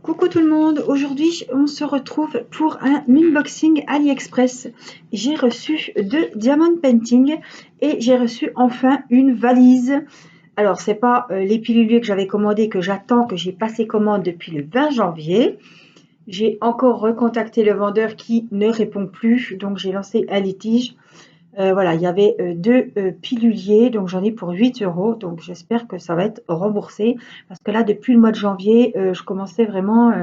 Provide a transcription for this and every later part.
Coucou tout le monde, aujourd'hui on se retrouve pour un unboxing AliExpress. J'ai reçu 2 diamond painting et j'ai reçu enfin une valise. Alors c'est pas les piluliers que j'avais commandés que j'attends, que j'ai passé commande depuis le 20 janvier. J'ai encore recontacté le vendeur qui ne répond plus, donc j'ai lancé un litige. Voilà, il y avait 2 piluliers, donc j'en ai pour 8 euros. Donc j'espère que ça va être remboursé. Parce que là, depuis le mois de janvier, je commence vraiment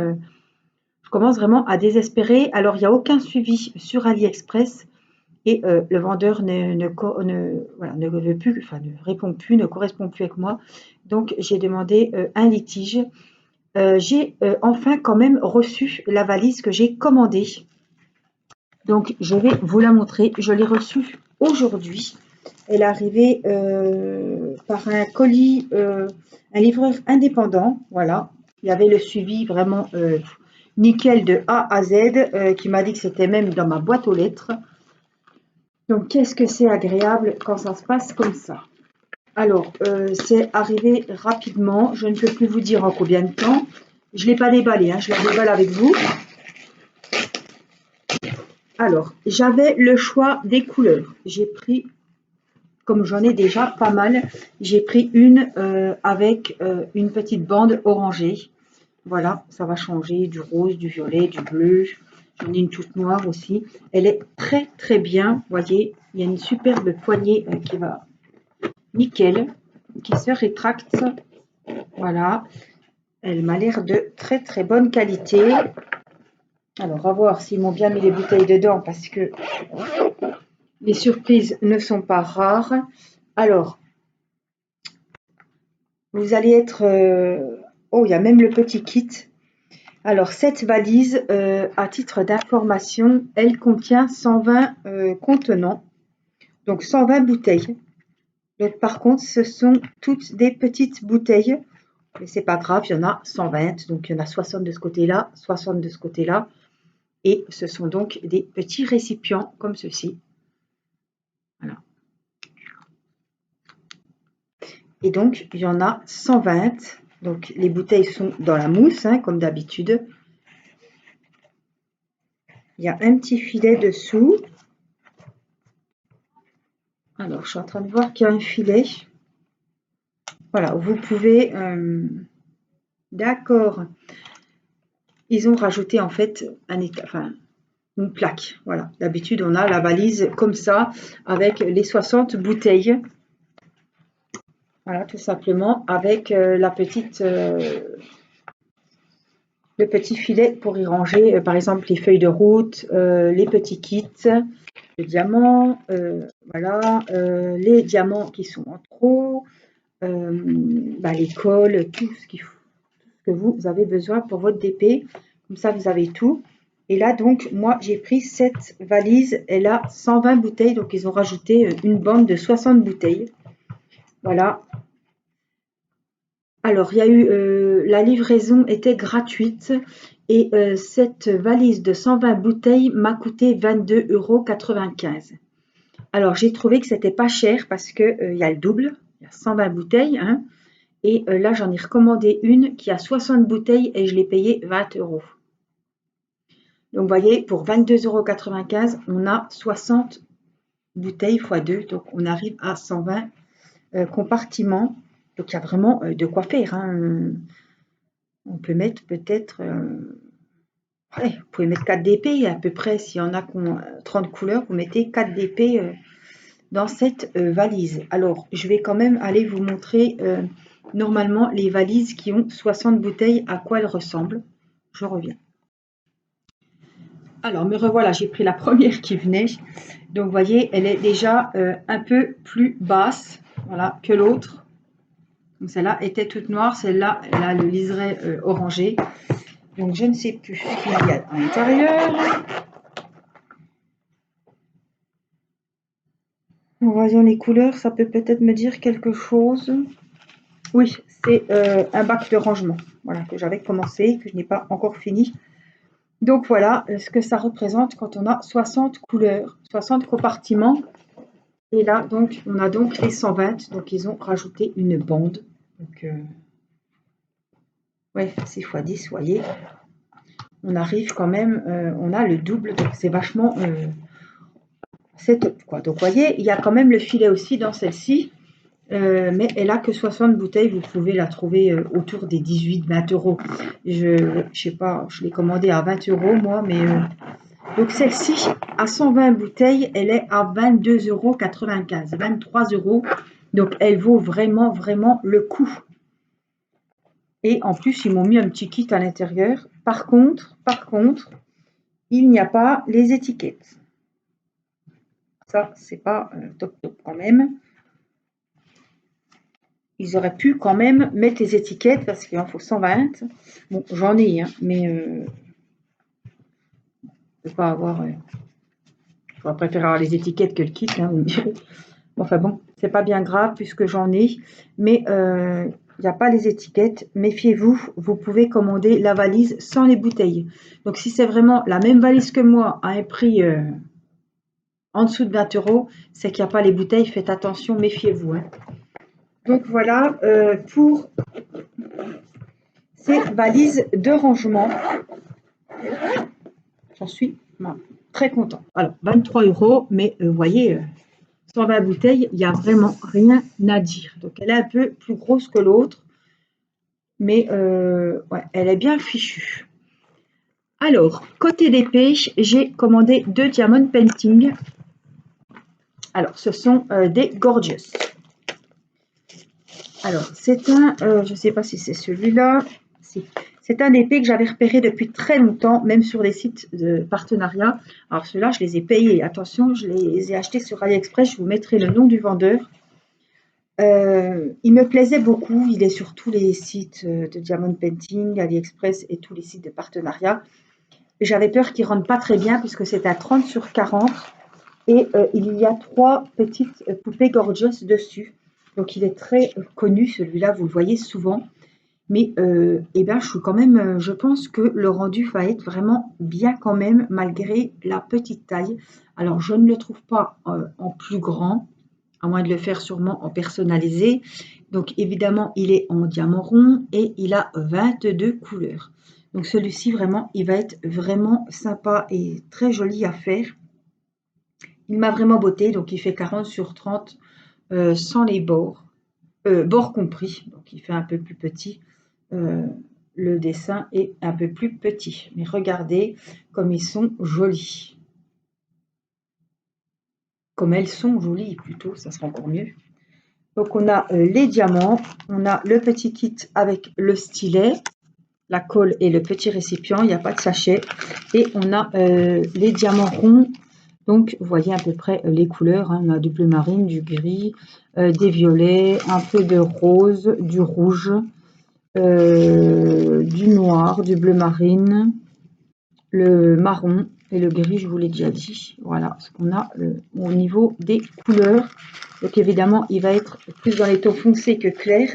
à désespérer. Alors, il n'y a aucun suivi sur AliExpress et le vendeur voilà, ne veut plus, enfin, ne répond plus, ne correspond plus avec moi. Donc, j'ai demandé un litige. J'ai enfin quand même reçu la valise que j'ai commandée. Donc, je vais vous la montrer. Je l'ai reçue aujourd'hui. Elle est arrivée par un colis, un livreur indépendant. Voilà. Il y avait le suivi vraiment nickel de A à Z qui m'a dit que c'était même dans ma boîte aux lettres. Donc, qu'est-ce que c'est agréable quand ça se passe comme ça. Alors, c'est arrivé rapidement. Je ne peux plus vous dire en combien de temps. Je ne l'ai pas déballé, hein, je la déballe avec vous. Alors, j'avais le choix des couleurs. J'ai pris, comme j'en ai déjà pas mal, j'ai pris une avec une petite bande orangée. Voilà, ça va changer du rose, du violet, du bleu. J'en ai une toute noire aussi. Elle est très très bien. Vous voyez, il y a une superbe poignée qui va nickel, qui se rétracte. Voilà, elle m'a l'air de très très bonne qualité. Alors, on va voir s'ils m'ont bien mis les bouteilles dedans parce que les surprises ne sont pas rares. Alors, vous allez être... oh, il y a même le petit kit. Alors, cette valise, à titre d'information, elle contient 120 contenants, donc 120 bouteilles. Donc, par contre, ce sont toutes des petites bouteilles, mais c'est pas grave, il y en a 120, donc il y en a 60 de ce côté-là, 60 de ce côté-là, et ce sont donc des petits récipients comme ceci. Voilà. Et donc, il y en a 120. Donc, les bouteilles sont dans la mousse, hein, comme d'habitude. Il y a un petit filet dessous. Alors, je suis en train de voir qu'il y a un filet. Voilà, vous pouvez... d'accord. Ils ont rajouté en fait une plaque. Voilà, d'habitude, on a la valise comme ça, avec les 60 bouteilles. Voilà, tout simplement, avec le petit filet pour y ranger, par exemple, les feuilles de route, les petits kits, de diamants, voilà, les diamants qui sont en trop, les cols, tout ce que vous avez besoin pour votre DP. Comme ça, vous avez tout. Et là, donc, moi, j'ai pris cette valise. Elle a 120 bouteilles. Donc, ils ont rajouté une bande de 60 bouteilles. Voilà. Alors, il y a eu la livraison était gratuite et cette valise de 120 bouteilles m'a coûté 22,95 €. Alors, j'ai trouvé que c'était pas cher parce que il y a le double, il y a 120 bouteilles, hein, et là, j'en ai recommandé une qui a 60 bouteilles et je l'ai payé 20 €. Donc, vous voyez, pour 22,95 €, on a 60 bouteilles x 2, donc on arrive à 120 compartiments. Donc, il y a vraiment de quoi faire, hein. On peut mettre peut-être, ouais, vous pouvez mettre 4 DP à peu près. S'il y en a qui ont 30 couleurs, vous mettez 4 DP dans cette valise. Alors, je vais quand même aller vous montrer normalement les valises qui ont 60 bouteilles, à quoi elles ressemblent. Je reviens. Alors, me revoilà, j'ai pris la première qui venait. Donc, vous voyez, elle est déjà un peu plus basse, voilà, que l'autre. Donc, celle-là était toute noire, celle-là, elle a le liseré orangé. Donc, je ne sais plus ce qu'il y a à l'intérieur. Voyons les couleurs, ça peut peut-être me dire quelque chose. Oui, c'est un bac de rangement, voilà, que j'avais commencé, que je n'ai pas encore fini. Donc voilà ce que ça représente quand on a 60 couleurs, 60 compartiments. Et là, donc, on a donc les 120, donc ils ont rajouté une bande. Donc, vous Ouais, 6 x 10, vous voyez. On arrive quand même, on a le double, donc c'est vachement, c'est top, quoi. Donc, vous voyez, il y a quand même le filet aussi dans celle-ci, mais elle a que 60 bouteilles. Vous pouvez la trouver autour des 18-20 euros. Je sais pas, je l'ai commandée à 20 euros, moi, mais... donc, celle-ci, à 120 bouteilles, elle est à 22,95 €, 23 euros. Donc, elle vaut vraiment, vraiment le coup. Et en plus, ils m'ont mis un petit kit à l'intérieur. Par contre, il n'y a pas les étiquettes. Ça, c'est pas top quand même. Ils auraient pu quand même mettre les étiquettes parce qu'il en faut 120. Bon, j'en ai, hein, mais je ne peux pas avoir. Je préférer avoir les étiquettes que le kit. Hein. Enfin bon, c'est pas bien grave puisque j'en ai, mais il n'y a pas les étiquettes. Méfiez-vous, vous pouvez commander la valise sans les bouteilles. Donc si c'est vraiment la même valise que moi à un prix en dessous de 20 euros, c'est qu'il n'y a pas les bouteilles. Faites attention, méfiez-vous. Hein. Donc voilà pour ces valises de rangement. J'en suis très content. Alors 23 euros, mais vous voyez, 120 bouteilles, il n'y a vraiment rien à dire. Donc elle est un peu plus grosse que l'autre, mais ouais, elle est bien fichue. Alors, côté des pêches, j'ai commandé 2 Diamond Painting. Alors, ce sont des Gorgeous. Alors, c'est un, je ne sais pas si c'est celui-là. C'est un épée que j'avais repéré depuis très longtemps, même sur les sites de partenariat. Alors, ceux-là, je les ai payés. Attention, je les ai achetés sur AliExpress. Je vous mettrai le nom du vendeur. Il me plaisait beaucoup. Il est sur tous les sites de Diamond Painting, AliExpress et tous les sites de partenariat. J'avais peur qu'il ne rentre pas très bien puisque c'est à 30 sur 40. Et il y a 3 petites poupées gorgeous dessus. Donc, il est très connu, celui-là, vous le voyez souvent. Mais eh ben, je suis quand même, je pense que le rendu va être vraiment bien quand même, malgré la petite taille. Alors, je ne le trouve pas en plus grand, à moins de le faire sûrement en personnalisé. Donc, évidemment, il est en diamant rond et il a 22 couleurs. Donc, celui-ci, vraiment, il va être vraiment sympa et très joli à faire. Il m'a vraiment botté, donc il fait 40 sur 30 sans les bords, bords compris, donc il fait un peu plus petit. Le dessin est un peu plus petit, mais regardez comme ils sont jolis. Comme elles sont jolies plutôt, ça sera encore mieux. Donc on a les diamants, on a le petit kit avec le stylet, la colle et le petit récipient, il n'y a pas de sachet. Et on a les diamants ronds. Donc, vous voyez à peu près les couleurs. Hein. On a du bleu marine, du gris, des violets, un peu de rose, du rouge, du noir, du bleu marine, le marron et le gris, je vous l'ai déjà dit. Voilà ce qu'on a au niveau des couleurs. Donc, évidemment, il va être plus dans les tons foncés que clairs.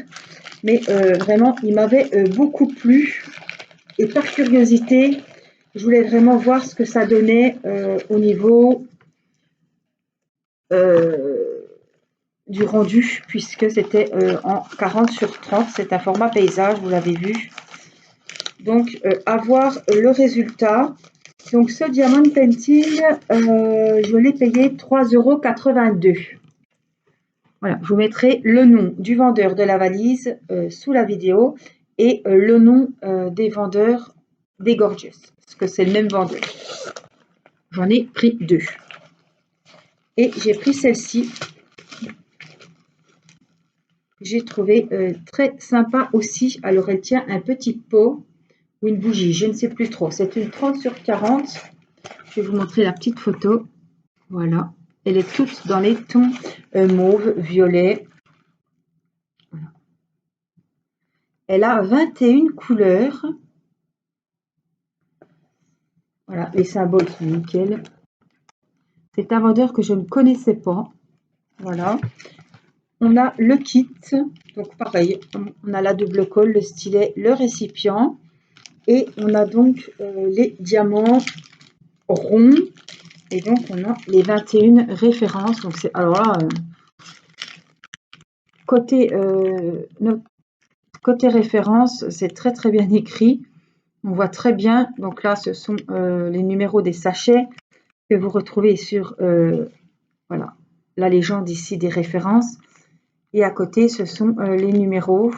Mais vraiment, il m'avait beaucoup plu. Et par curiosité, je voulais vraiment voir ce que ça donnait au niveau du rendu, puisque c'était en 40 sur 30. C'est un format paysage, vous l'avez vu. Donc, à voir le résultat. Donc, ce Diamond Painting, je l'ai payé 3,82 €. Voilà, je vous mettrai le nom du vendeur de la valise sous la vidéo et le nom des vendeurs des Gorgeous, parce que c'est le même vendeur. J'en ai pris 2. Et j'ai pris celle-ci. J'ai trouvé très sympa aussi. Alors, elle tient un petit pot ou une bougie, je ne sais plus trop. C'est une 30 sur 40. Je vais vous montrer la petite photo. Voilà. Elle est toute dans les tons mauve, violet. Voilà. Elle a 21 couleurs. Voilà, les symboles sont nickel. C'est un vendeur que je ne connaissais pas. Voilà. On a le kit. Donc pareil, on a la double colle, le stylet, le récipient. Et on a donc les diamants ronds. Et donc on a les 21 références. Donc c'est alors là, côté côté référence, c'est très très bien écrit. On voit très bien. Donc là, ce sont les numéros des sachets que vous retrouvez sur voilà, la légende ici des références. Et à côté, ce sont les numéros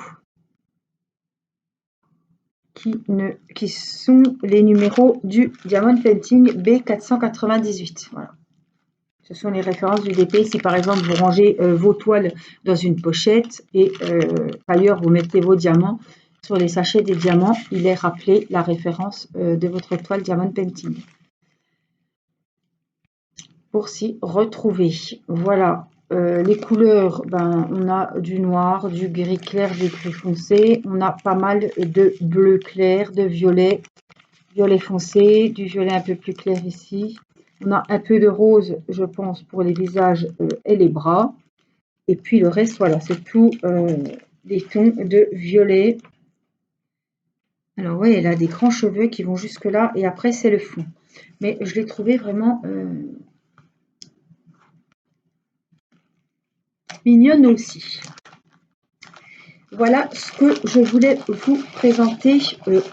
qui sont les numéros du Diamond Painting B498. Voilà. Ce sont les références du DP. Si par exemple vous rangez vos toiles dans une pochette et ailleurs vous mettez vos diamants, sur les sachets des diamants, il est rappelé la référence de votre toile Diamond Painting. Pour s'y retrouver. Voilà. Les couleurs, ben, on a du noir, du gris clair, du gris foncé. On a pas mal de bleu clair, de violet, violet foncé, du violet un peu plus clair ici. On a un peu de rose, je pense, pour les visages et les bras. Et puis le reste, voilà, c'est tout des tons de violet. Alors oui, elle a des grands cheveux qui vont jusque là. Et après, c'est le fond. Mais je l'ai trouvé vraiment mignonne aussi. Voilà ce que je voulais vous présenter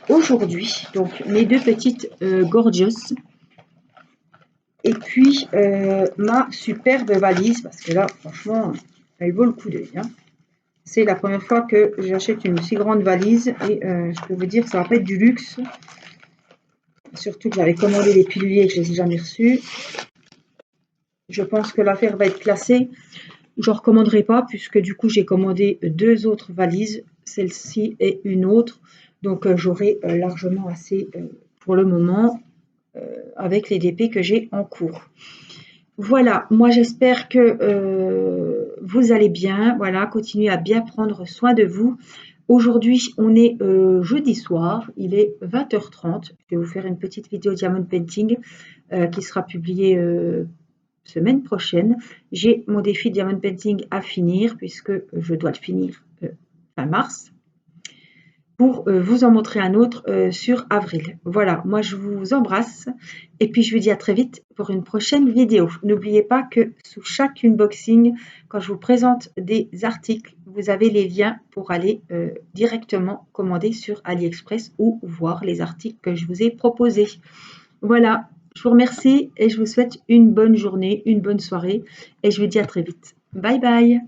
aujourd'hui. Donc mes deux petites gorgeous. Et puis ma superbe valise, parce que là, franchement, elle vaut le coup d'œil. Hein. C'est la première fois que j'achète une si grande valise et je peux vous dire que ça va pas être du luxe. Surtout que j'avais commandé des piluliers et que je ne les ai jamais reçus. Je pense que l'affaire va être classée. Je ne recommanderai pas puisque du coup j'ai commandé deux autres valises, celle-ci et une autre. Donc j'aurai largement assez pour le moment avec les DP que j'ai en cours. Voilà, moi j'espère que vous allez bien. Voilà, continuez à bien prendre soin de vous. Aujourd'hui, on est jeudi soir, il est 20h30. Je vais vous faire une petite vidéo Diamond Painting qui sera publiée semaine prochaine. J'ai mon défi Diamond Painting à finir puisque je dois le finir fin mars pour vous en montrer un autre sur avril. Voilà, moi je vous embrasse et puis je vous dis à très vite pour une prochaine vidéo. N'oubliez pas que sous chaque unboxing, quand je vous présente des articles, vous avez les liens pour aller directement commander sur AliExpress ou voir les articles que je vous ai proposés. Voilà, je vous remercie et je vous souhaite une bonne journée, une bonne soirée et je vous dis à très vite. Bye bye!